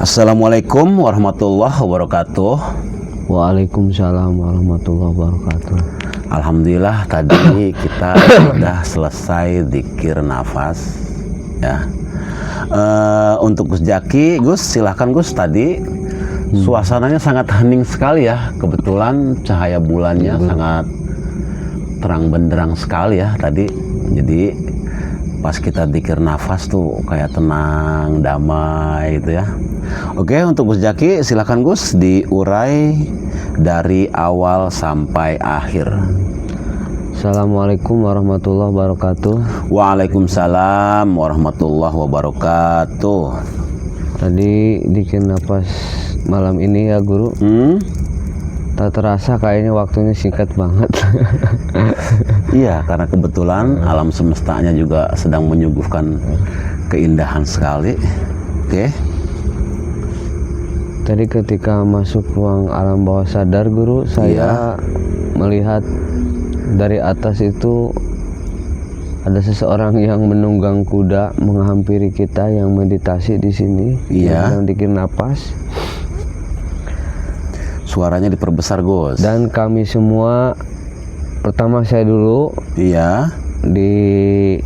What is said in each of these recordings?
Assalamualaikum warahmatullahi wabarakatuh. Waalaikumsalam warahmatullahi wabarakatuh. Alhamdulillah tadi kita sudah selesai zikir nafas ya. Untuk Gus Jaki, Gus silahkan Gus. Tadi suasananya sangat hening sekali ya. Kebetulan cahaya bulannya sangat terang benderang sekali ya tadi. Jadi pas kita zikir nafas tuh kayak tenang, damai gitu ya. Oke, untuk Gus Jaki silahkan Gus diurai dari awal sampai akhir. Assalamualaikum warahmatullahi wabarakatuh. Waalaikumsalam warahmatullahi wabarakatuh. Tadi zikir nafas malam ini ya Guru, tak terasa kayaknya waktunya singkat banget. Iya, karena kebetulan alam semestanya juga sedang menyuguhkan keindahan sekali. Oke. Tadi ketika masuk ruang alam bawah sadar Guru, saya melihat dari atas itu ada seseorang yang menunggang kuda menghampiri kita yang meditasi di sini, yang zikir nafas. Suaranya diperbesar Gus. Dan kami semua, pertama saya dulu diajak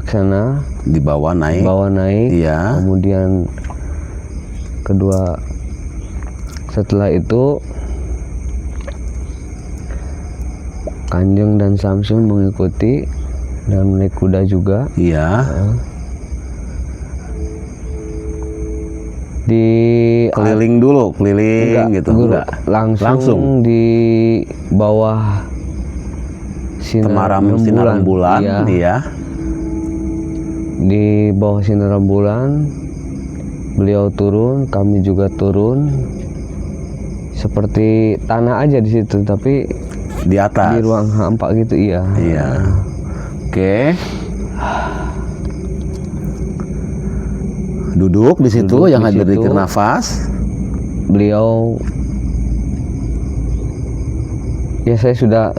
sana, dibawa naik, kemudian kedua setelah itu Kanjeng dan Samsul mengikuti dan naik kuda juga. Di keliling dulu, gitu. Enggak. Langsung di bawah sinar rembulan. Di bawah sinar rembulan beliau turun, kami juga turun. Seperti tanah aja di situ, tapi di atas, di ruang hampa gitu. Oke. Duduk di situ yang hadir zikir nafas. Beliau, ya saya sudah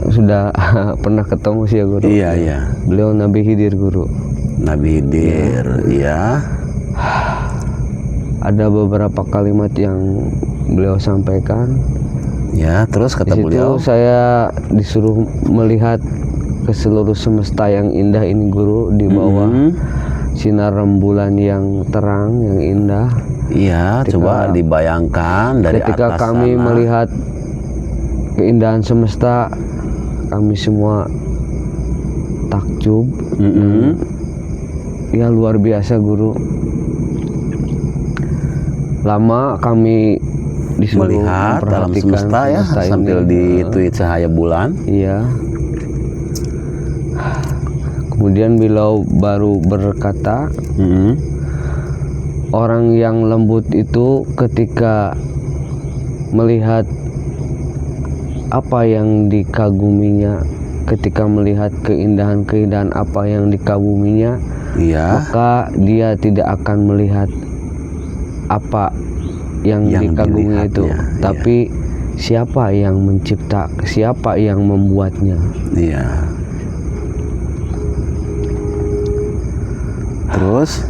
pernah ketemu sih ya Guru. Beliau Nabi Khidir Guru. Nabi Khidir, Ada beberapa kalimat yang beliau sampaikan. Terus kata beliau, saya disuruh melihat ke seluruh semesta yang indah ini Guru, di bawah sinar rembulan yang terang, yang indah. Coba dibayangkan dari ketika atas kami sana melihat keindahan semesta, kami semua takjub. Ya luar biasa Guru. Lama kami disuruh melihat dalam semesta ya, sambil dituit cahaya bulan. Kemudian beliau baru berkata, orang yang lembut itu ketika melihat apa yang dikaguminya, ketika melihat keindahan-keindahan apa yang dikaguminya, maka dia tidak akan melihat apa yang dikagumi itu, tapi siapa yang mencipta, siapa yang membuatnya. Terus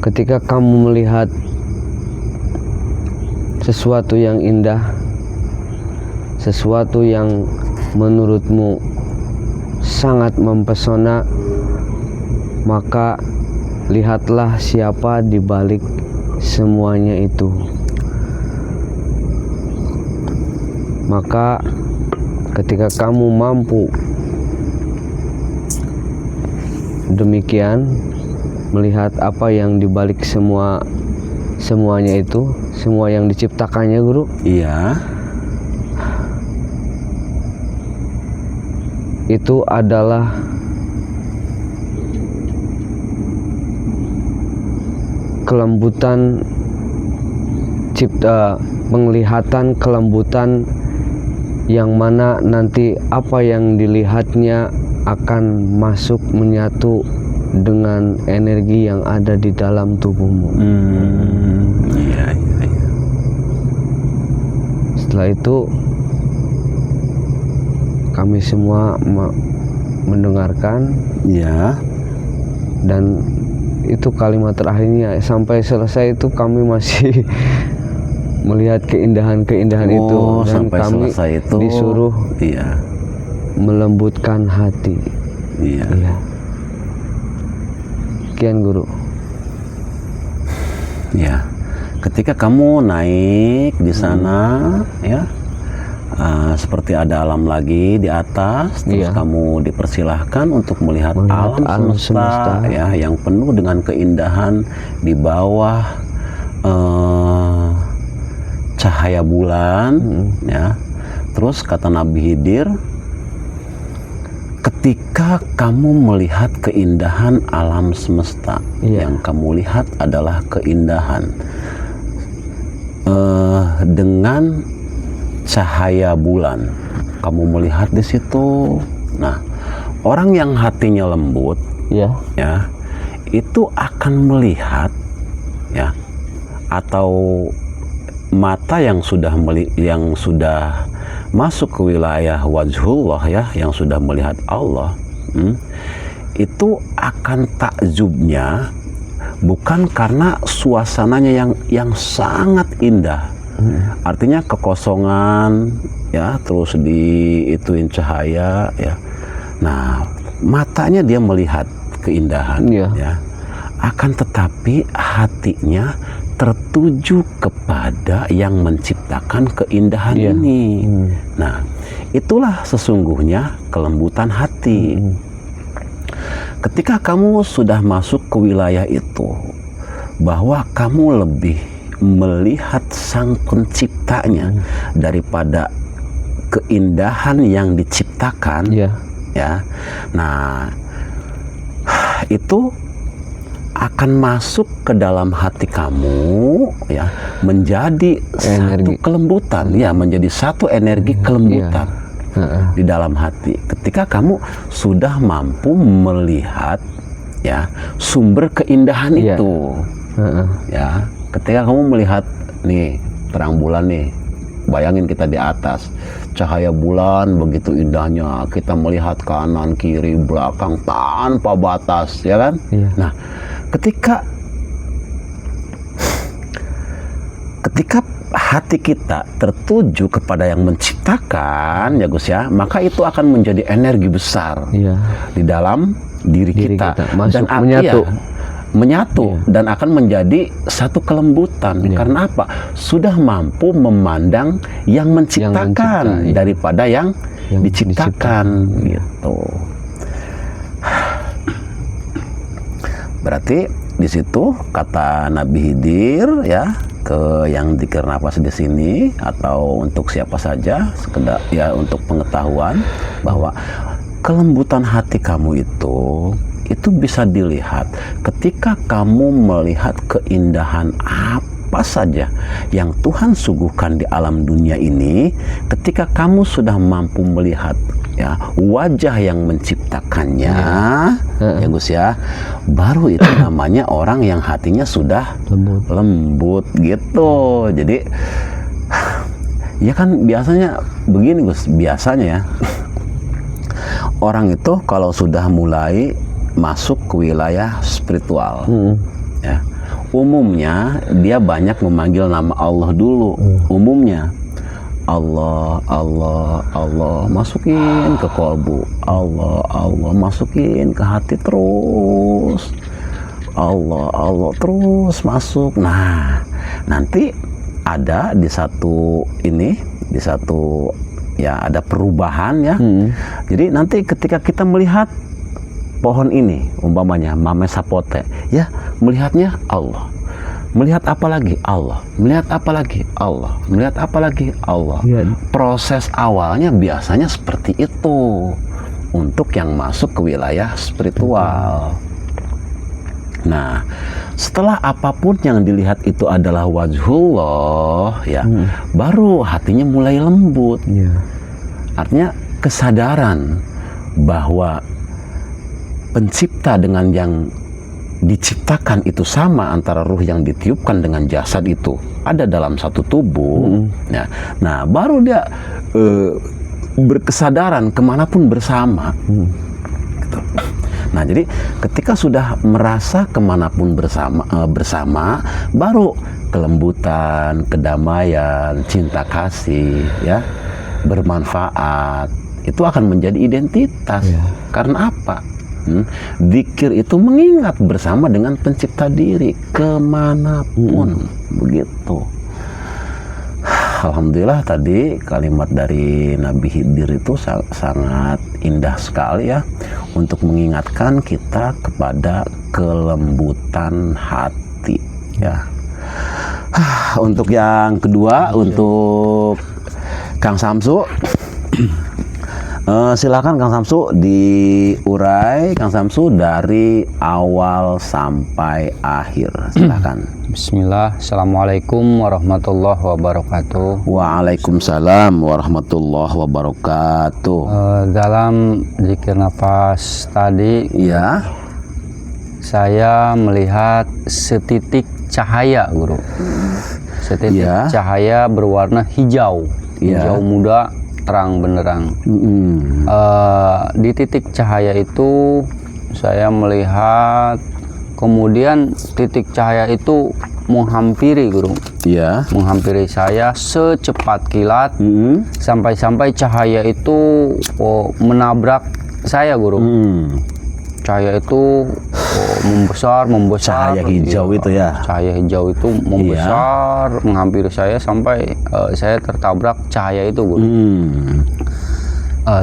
ketika kamu melihat sesuatu yang indah, sesuatu yang menurutmu sangat mempesona, maka lihatlah siapa di balik semuanya itu. Maka ketika kamu mampu demikian melihat apa yang di balik semuanya itu, semua yang diciptakannya Guru. Itu adalah kelembutan cipta, penglihatan kelembutan yang mana nanti apa yang dilihatnya akan masuk menyatu dengan energi yang ada di dalam tubuhmu. Setelah itu kami semua mendengarkan, ya, dan itu kalimat terakhirnya. Sampai selesai itu kami masih melihat keindahan-keindahan itu, dan sampai kami selesai itu disuruh iya melembutkan hati. iya Iya. Sekian guru. ya. Ketika kamu naik di sana ya, seperti ada alam lagi di atas, terus Iya. kamu dipersilahkan untuk melihat Melihat alam alam semesta, semesta. ya, yang penuh dengan keindahan di bawah cahaya bulan, ya. Terus kata Nabi Khidir, ketika kamu melihat keindahan alam semesta, Iya. yang kamu lihat adalah keindahan dengan cahaya bulan, kamu melihat di situ. Nah, orang yang hatinya lembut, Iya. ya, itu akan melihat, ya, atau mata yang sudah masuk ke wilayah wajhullah, ya, yang sudah melihat Allah, itu akan takjubnya bukan karena suasananya yang sangat indah, artinya kekosongan, ya, terus diituin cahaya, ya. Nah, matanya dia melihat keindahan, Iya. ya. Akan tetapi hatinya tertuju kepada yang menciptakan keindahan Iya. ini. Nah, itulah sesungguhnya kelembutan hati. Ketika kamu sudah masuk ke wilayah itu, bahwa kamu lebih melihat sang penciptanya daripada keindahan yang diciptakan, Iya. ya. Nah, itu akan masuk ke dalam hati kamu, ya, menjadi satu kelembutan, ya, menjadi satu energi kelembutan. Di dalam hati, ketika kamu sudah mampu melihat, ya, sumber keindahan itu, ya, ketika kamu melihat nih terang bulan nih, bayangin kita di atas, cahaya bulan begitu indahnya, kita melihat kanan kiri belakang tanpa batas, ya kan? Nah, ketika hati kita tertuju kepada yang menciptakan, ya Gus, ya, maka itu akan menjadi energi besar di dalam diri kita. Masuk, dan menyatu dan akan menjadi satu kelembutan. Karena apa? Sudah mampu memandang yang menciptakan daripada yang diciptakan, gitu. Berarti di situ kata Nabi Khidir, ya, ke yang dzikir nafas di sini, atau untuk siapa saja sekedar, ya, untuk pengetahuan bahwa kelembutan hati kamu itu bisa dilihat ketika kamu melihat keindahan apa saja yang Tuhan suguhkan di alam dunia ini. Ketika kamu sudah mampu melihat, ya, wajah yang menciptakannya, ya Gus, ya, baru itu namanya orang yang hatinya sudah lembut gitu. Jadi ya kan biasanya begini Gus, biasanya ya, orang itu kalau sudah mulai masuk ke wilayah spiritual, ya, umumnya dia banyak memanggil nama Allah dulu. Umumnya Allah, Allah, Allah, masukin ke kolbu. Allah, Allah, masukin ke hati terus. Allah, Allah, terus masuk. Nah, nanti ada di satu ya, ada perubahan, ya. Jadi nanti ketika kita melihat pohon ini, umpamanya mame sapote, ya, melihatnya Allah. Melihat apa lagi? Allah. Melihat apa lagi? Allah. Melihat apa lagi? Allah. Proses awalnya biasanya seperti itu untuk yang masuk ke wilayah spiritual. Nah, setelah apapun yang dilihat itu adalah wajhullah, ya, baru hatinya mulai lembut. Artinya kesadaran bahwa pencipta dengan yang diciptakan itu sama, antara ruh yang ditiupkan dengan jasad itu ada dalam satu tubuh. Ya. Nah, baru dia berkesadaran kemanapun bersama. Gitu. Nah, jadi ketika sudah merasa kemanapun bersama, baru kelembutan, kedamaian, cinta kasih, ya, bermanfaat, itu akan menjadi identitas. Karena apa? Zikir itu mengingat bersama dengan pencipta diri kemanapun, begitu. Alhamdulillah tadi kalimat dari Nabi Khidir itu sangat indah sekali ya, untuk mengingatkan kita kepada kelembutan hati ya. Untuk yang kedua, untuk Kang Samsu, silakan Kang Samsu diurai, Kang Samsu, dari awal sampai akhir, silakan. Bismillah, Assalamualaikum warahmatullahi wabarakatuh. Waalaikumsalam warahmatullahi wabarakatuh. Dalam zikir nafas tadi, Ya, saya melihat setitik cahaya, Guru. Setitik Ya. cahaya berwarna hijau, Ya. hijau muda, terang benderang. Di titik cahaya itu saya melihat, kemudian titik cahaya itu menghampiri, Guru, ya, menghampiri saya secepat kilat, sampai-sampai cahaya itu menabrak saya, Guru. Cahaya itu membesar. Cahaya hijau itu ya. Cahaya hijau itu membesar, menghampiri saya sampai saya tertabrak cahaya itu, Guru.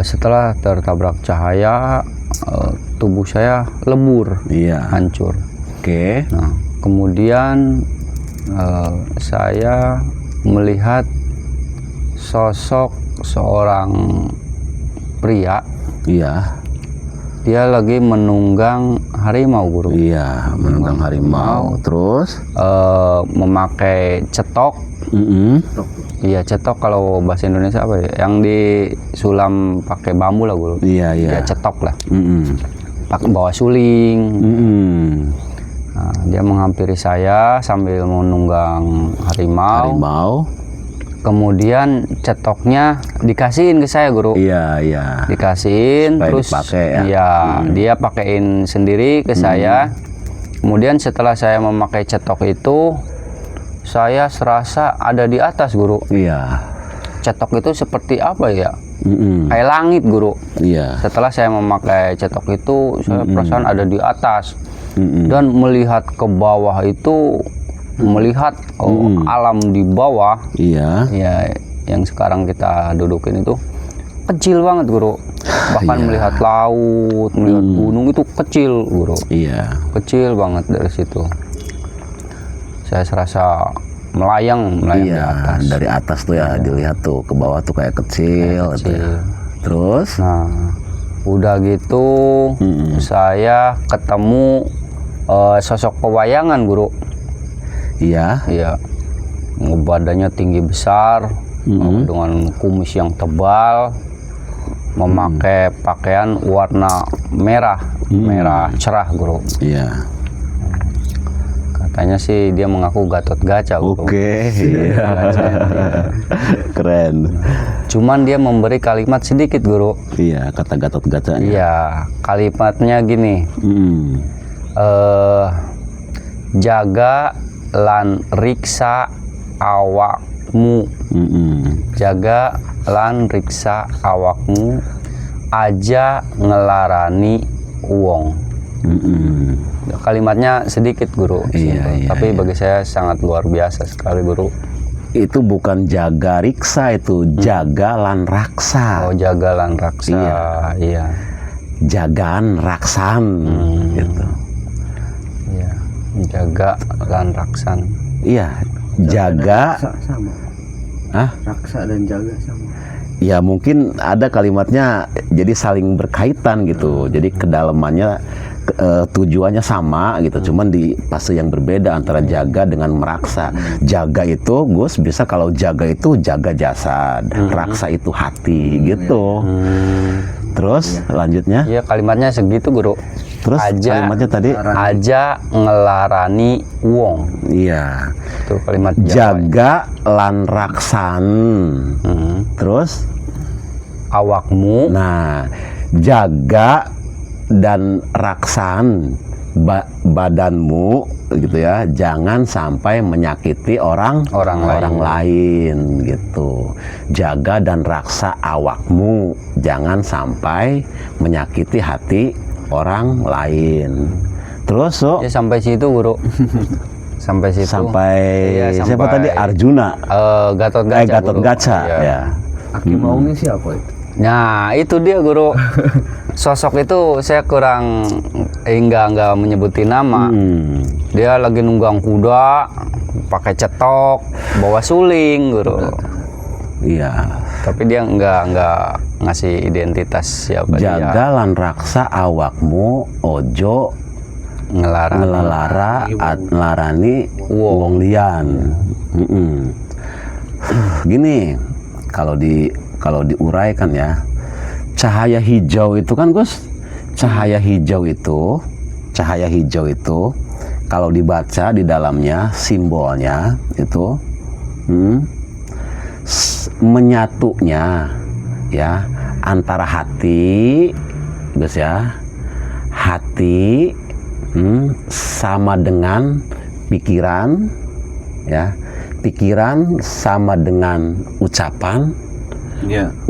Setelah tertabrak cahaya, tubuh saya lebur, Iya. hancur. Oke. Nah, kemudian saya melihat sosok seorang pria. Iya. Dia lagi menunggang harimau, Guru. Iya, menunggang harimau. Terus? Memakai cetok. Iya, cetok kalau bahasa Indonesia apa ya? Yang disulam pakai bambu lah, Guru. Iya, iya. Ya, cetok lah. Pakai bawa suling. Nah, dia menghampiri saya sambil menunggang harimau. Kemudian cetoknya dikasihin ke saya, Guru. Iya, iya. Dikasihin, Supaya terus dipakai ya. iya, dia pakein sendiri ke saya. Kemudian setelah saya memakai cetok itu, saya serasa ada di atas, Guru. Iya. Cetok itu seperti apa ya? Kayak langit, Guru. Iya. Setelah saya memakai cetok itu, saya perasaan ada di atas. Dan melihat ke bawah itu, melihat alam di bawah. Iya. Ya, yang sekarang kita dudukin itu kecil banget, Guru. Bahkan Iya. melihat laut, melihat gunung itu kecil, Guru. Iya. Kecil banget dari situ. Saya serasa melayang di Iya, atas. dari atas tuh ya, dilihat tuh ke bawah tuh kayak kecil, gitu ya. Terus? Nah, udah gitu saya ketemu sosok pewayangan, Guru. Iya. Iya, badannya tinggi besar, dengan kumis yang tebal, memakai pakaian warna merah, merah cerah, Guru. Iya. Katanya sih dia mengaku Gatot Kaca, Guru. Oke. Iya. Keren. Cuman dia memberi kalimat sedikit, Guru. Iya, kata Gatot Kaca. Iya, kalimatnya gini. Jaga lan riksa awakmu. Jaga lan riksa awakmu, aja ngelarani uang. Kalimatnya sedikit, Guru. Iya, Tapi bagi saya sangat luar biasa sekali, Guru. Itu bukan jaga riksa, itu jaga lan raksa. Oh, jaga lan raksa. Iya. Jagaan raksan gitu. Iya. Jaga lan raksan. Iya, jaga. Sama. Raksa dan jaga sama. Ya mungkin ada kalimatnya jadi saling berkaitan gitu. Jadi kedalamannya tujuannya sama gitu. Cuman di fase yang berbeda antara jaga dengan meraksa. Jaga itu, Gus, bisa kalau jaga itu jaga jasad, raksa itu hati gitu. Terus lanjutnya? Iya, kalimatnya segitu, Guru. Terus kalimatnya tadi? Aja ngelarani uang. Iya. Itu kalimat Jawa. Jaga lan raksan. Terus? Awakmu. Nah, jaga dan raksaan badanmu gitu ya, jangan sampai menyakiti orang lain gitu. Jaga dan raksa awakmu, jangan sampai menyakiti hati orang lain. Terus so, Ya sampai situ guru. Sampai situ. sampai Iya, siapa tadi, Arjuna, Gatot Kaca. Gatot Guru. Kaca Iya. ya. Aki Maungnya siapa itu? Nah itu dia guru. Sosok itu saya kurang enggak menyebutin nama. Dia lagi nunggang kuda, pakai cetok, bawa suling guru. Iya. Tapi dia enggak ngasih identitas siapa dia. Jaga lan raksa awakmu, ojo ngelalara ngelarani wong liyan. Gini, kalau diuraikan ya, cahaya hijau itu kan Gus, cahaya hijau itu kalau dibaca di dalamnya simbolnya itu menyatunya ya antara hati Gus ya, hati sama dengan pikiran ya, pikiran sama dengan ucapan,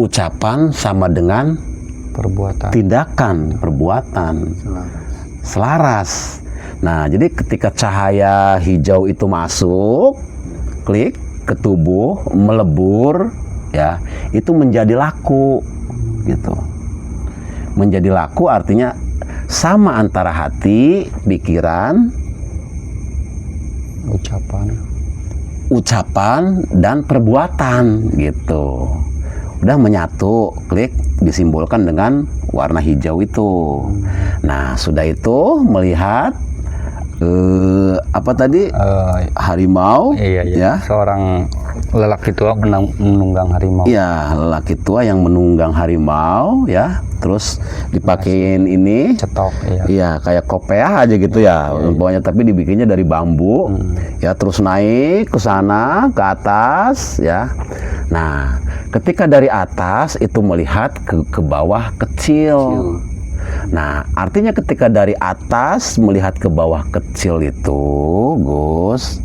ucapan sama dengan Perbuatan. perbuatan selaras. Nah, jadi ketika cahaya hijau itu masuk, klik ke tubuh, melebur ya, itu menjadi laku gitu. Menjadi laku artinya sama antara hati, pikiran, ucapan dan perbuatan gitu. Udah menyatu, klik, disimbolkan dengan warna hijau itu. Nah, sudah itu melihat apa tadi, harimau, Iya. ya. Seorang lelaki tua menunggang harimau. Iya, lelaki tua yang menunggang harimau ya. Terus dipakein ini Cetok, iya. iya kayak kopiah aja gitu ya, umpamanya, tapi dibikinnya dari bambu ya, terus naik ke sana ke atas ya. Nah, ketika dari atas itu melihat ke bawah kecil. Nah, artinya ketika dari atas melihat ke bawah kecil itu, Gus,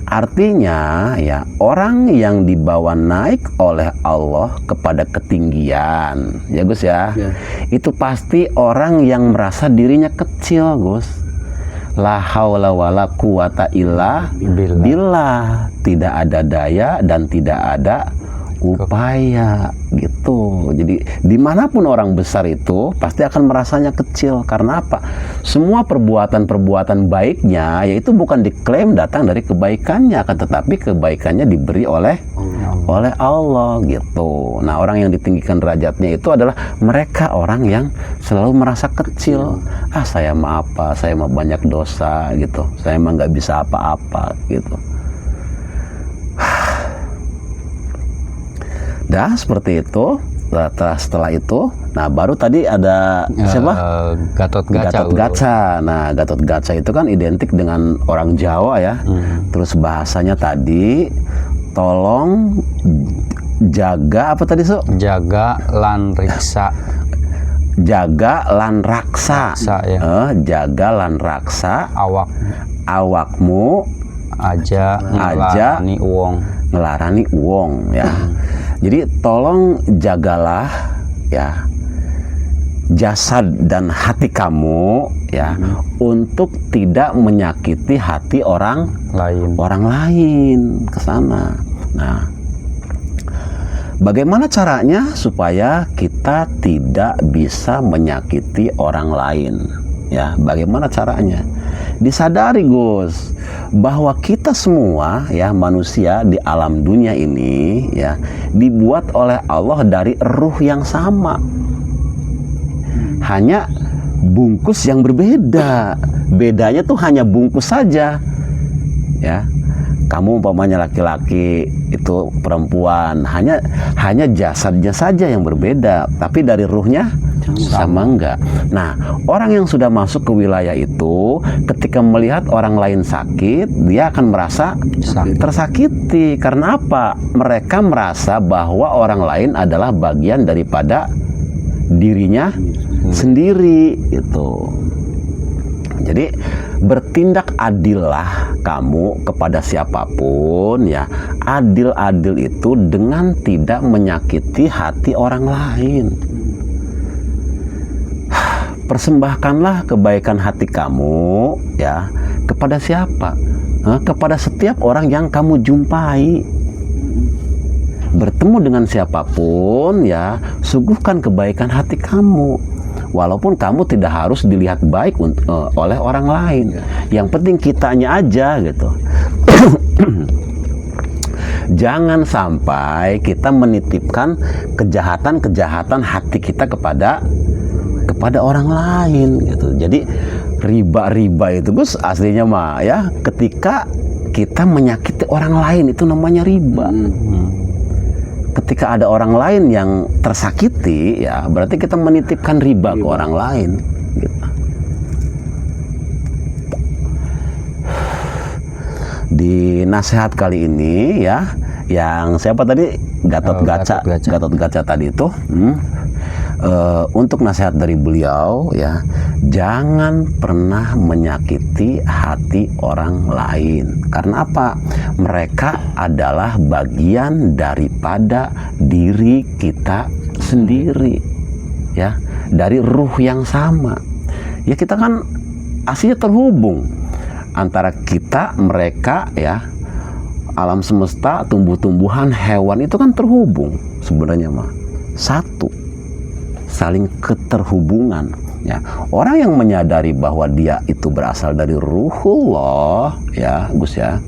artinya ya orang yang dibawa naik oleh Allah kepada ketinggian, ya Gus ya, itu pasti orang yang merasa dirinya kecil, Gus. La haula wala quwata illa billah, tidak ada daya dan tidak ada upaya gitu. Jadi dimanapun orang besar itu pasti akan merasanya kecil. Karena apa? Semua perbuatan-perbuatan baiknya yaitu bukan diklaim datang dari kebaikannya, akan tetapi kebaikannya diberi oleh Allah gitu. Nah, orang yang ditinggikan derajatnya itu adalah mereka orang yang selalu merasa kecil. Saya mah apa, saya mah banyak dosa gitu, saya mah nggak bisa apa-apa gitu. Dah seperti itu. Setelah itu, nah baru tadi ada siapa? Gatot Kaca. Nah, Gatot Kaca itu kan identik dengan orang Jawa ya. Terus bahasanya tadi, tolong jaga apa tadi, So? Jaga lan riksa. Jaga lan raksa. Ya. Jaga lan raksa awakmu aja ngelarani uang ya. Jadi tolong jagalah ya jasad dan hati kamu ya, untuk tidak menyakiti hati orang lain ke sana. Nah, bagaimana caranya supaya kita tidak bisa menyakiti orang lain? Ya, bagaimana caranya? Disadari, Gus, bahwa kita semua ya manusia di alam dunia ini ya dibuat oleh Allah dari ruh yang sama. Hanya bungkus yang berbeda. Bedanya tuh hanya bungkus saja. Ya. Kamu umpamanya laki-laki, itu perempuan, hanya jasadnya saja yang berbeda, tapi dari ruhnya sama enggak. Nah, orang yang sudah masuk ke wilayah itu, ketika melihat orang lain sakit, dia akan merasa tersakiti. Karena apa? Mereka merasa bahwa orang lain adalah bagian daripada dirinya sendiri gitu. Jadi bertindak adillah kamu kepada siapapun ya. Adil-adil itu dengan tidak menyakiti hati orang lain. Persembahkanlah kebaikan hati kamu ya kepada siapa? Kepada setiap orang yang kamu jumpai. Bertemu dengan siapapun ya, suguhkan kebaikan hati kamu. Walaupun kamu tidak harus dilihat baik oleh orang lain. Yang penting kitanya aja gitu. Jangan sampai kita menitipkan kejahatan-kejahatan hati kita kepada orang lain gitu. Jadi riba itu Gus aslinya mah ya, ketika kita menyakiti orang lain itu namanya riba. Ketika ada orang lain yang tersakiti ya, berarti kita menitipkan riba ke orang lain gitu. Di nasihat kali ini ya, yang siapa tadi? Gatot Kaca tadi itu untuk nasihat dari beliau ya, jangan pernah menyakiti hati orang lain. Karena apa? Mereka adalah bagian daripada diri kita sendiri ya, dari ruh yang sama ya. Kita kan aslinya terhubung antara kita, mereka ya, alam semesta, tumbuh-tumbuhan, hewan itu kan terhubung sebenarnya mah, satu, saling keterhubungan ya. Orang yang menyadari bahwa dia itu berasal dari ruhullah ya Gus ya,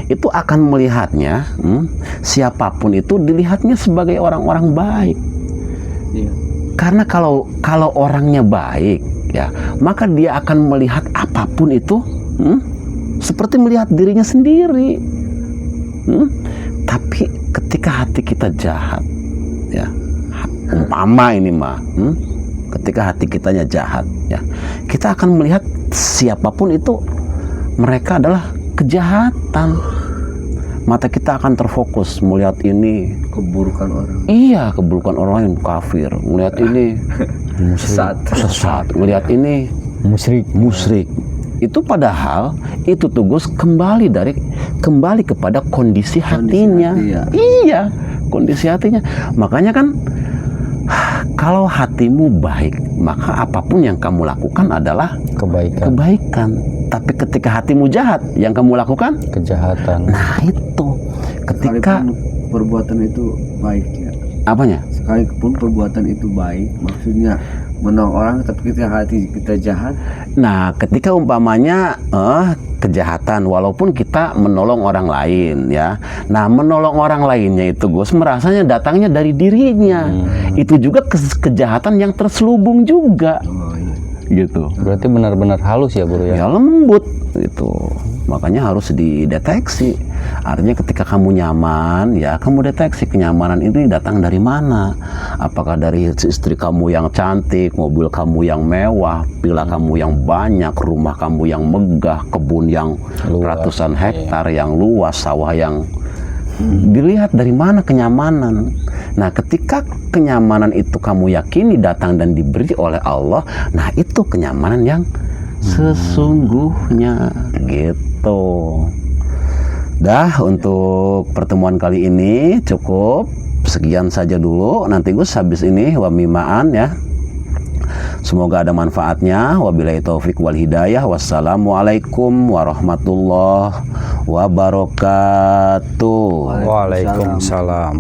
itu akan melihatnya siapapun itu dilihatnya sebagai orang-orang baik ya. Karena kalau orangnya baik ya, maka dia akan melihat apapun itu seperti melihat dirinya sendiri. Tapi ketika hati kita jahat ya, umpama ini mah ketika hati kitanya jahat ya, kita akan melihat siapapun itu mereka adalah kejahatan. Mata kita akan terfokus melihat ini keburukan orang. Iya, keburukan orang lain, kafir. Melihat ini sesat. Melihat ini musyrik. Itu padahal itu tugas kembali kepada kondisi hatinya. Iya, kondisi hatinya. Makanya kan kalau hatimu baik, maka apapun yang kamu lakukan adalah kebaikan. Tapi ketika hatimu jahat, yang kamu lakukan kejahatan. Nah itu ketika sekalipun perbuatan itu baik ya. Apanya? Sekalipun perbuatan itu baik, maksudnya menolong orang, tapi ketika hati kita jahat. Nah, ketika umpamanya kejahatan, walaupun kita menolong orang lain ya. Nah, menolong orang lainnya itu Gus merasanya datangnya dari dirinya. Itu juga kejahatan yang terselubung juga. Gitu. Berarti benar-benar halus ya Guru ya? Ya lembut gitu. Makanya harus dideteksi. Artinya ketika kamu nyaman, ya kamu deteksi kenyamanan ini datang dari mana. Apakah dari istri kamu yang cantik, mobil kamu yang mewah, villa kamu yang banyak, rumah kamu yang megah, kebun yang luas, ratusan hektar yang luas, sawah yang dilihat dari mana kenyamanan. Nah, ketika kenyamanan itu kamu yakini datang dan diberi oleh Allah, nah itu kenyamanan yang sesungguhnya gitu. Dah, untuk pertemuan kali ini cukup sekian saja dulu. Nanti Gus habis ini wamimaan ya. Semoga ada manfaatnya. Wabillahi taufik wal hidayah. Wassalamualaikum warahmatullahi wabarakatuh. Waalaikumsalam.